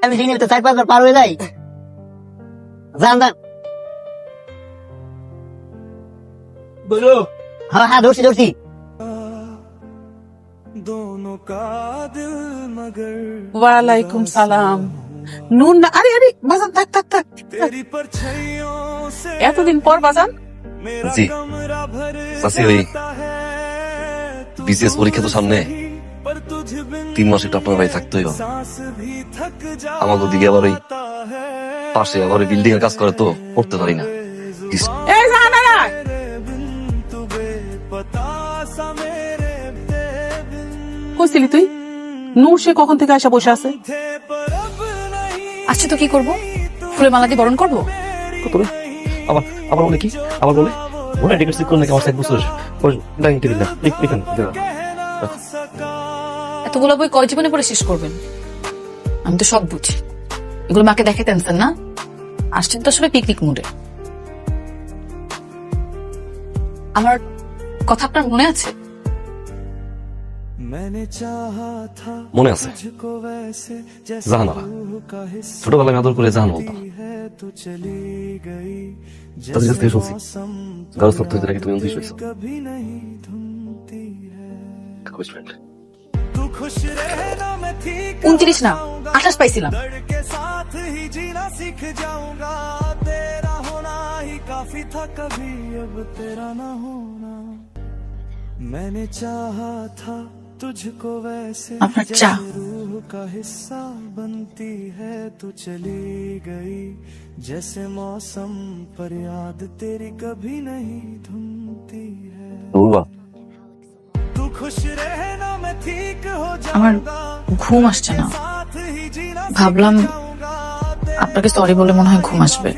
আমি সিঁড়িতে 4-5 বার পার হয়ে যাই। যান যান। বলো হ্যাঁ হ্যাঁ ধরছি ধরছি। ওয়ালাইকুম সালাম। নুন না, আরে আরে বাজান থাক থাক থাক। এতদিন পর বাজান। জি চাচি, ওই বিসিএস পরীক্ষা তো সামনে, 3 মাস একটু আপনার বাড়ি থাকতেই হবে। আমার দিকে আবার ওই পাশে আবার বিল্ডিং এর কাজ করে তো করতে পারি না। এই জানা না, কইছিলি তুই নূর সে কখন থেকে আসা বসে আছে? আচ্ছা তো কি করবো? ফুলের মালা দিয়ে বরণ করবো? তবে আবার আবার বলে কি, আবার বলে মনে হয় টিকিট চেক করে নাকি আমার 1 বছর ডাইনিং টেবিল না এখানে এতগুলো বই কয় জীবনে পড়ে শেষ করবেন? আমি তো সব বুঝি। এগুলো মাকে দেখাতেন না? আসছেন তো আসলে পিকনিক মুডে। আমার কথা আপনার মনে আছে? মনে আছে, জাহানারা ছোটবেলায় আদর করে জাহান বলতাম। তাদের কাছ থেকে শুনছি গার্লস পড়তে হইতে নাকি তুমি 29 হয়েছো। 29 না 28 পাইছিলাম। আপনার চা আমার ঘুম আসছে না, ভাবলাম আপনাকে সরি বলে মনে হয় ঘুম আসবে।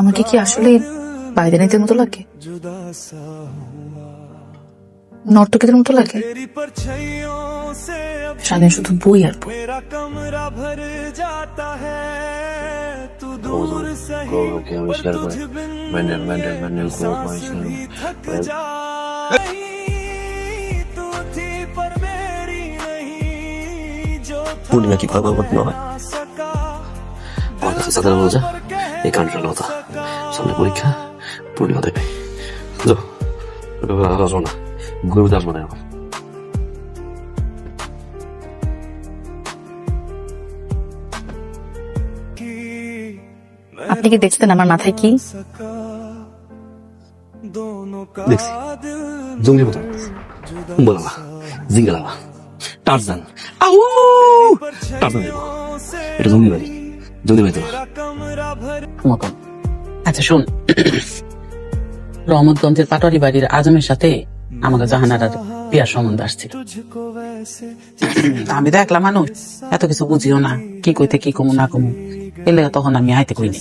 আমাকে কি আসলে বাইদানিদের মতো লাগে, নর্তকীদের মতো লাগে? সারাদিন শুধু বই আর বই। পূর্ণিমা কি ভয় ভয় হয় আমার কাছে? সাধারণ বোঝা এই কান্ট্রির কথা, সামনে পরীক্ষা, পূর্ণিমা দেবে। আসবো না, ঘুরে আসবো না এখন। আপনি কি দেখছেন আমার মাথায় কি? দেখছি জঙ্গির মতো বলা জিঙ্গালা টারজান টারজান, এটা জঙ্গি বাড়ি, জঙ্গি বাড়ি তো মতন। আচ্ছা শোন, রহমতগঞ্জের পাটোয়ারি বাড়ির আজমের সাথে আমাকে জাহানার বিয়ার সম্বন্ধ আসছে। আমি তো একলা মানুষ, এত কিছু বুঝিও না, কি কইতে কি কমু না কমু, এলে তখন আমি আইতে কইনি।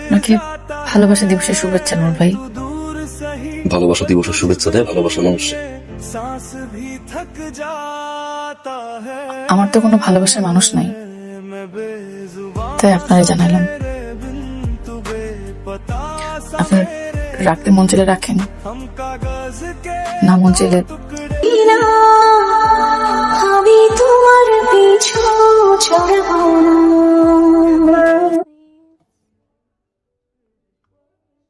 আপনাকে ভালোবাসা দিবসের শুভেচ্ছা নূর ভাই। ভালোবাসা দিবসের শুভেচ্ছা দেয় ভালোবাসা মানুষ। আমার তো কোনো ভালোবাসার মানুষ নাই, তাই আপনারা জানালাম। আপনি রাখতে মন চাইলে রাখেন, না মন চাইলে আমি তোমার পিছু ছাড়বো।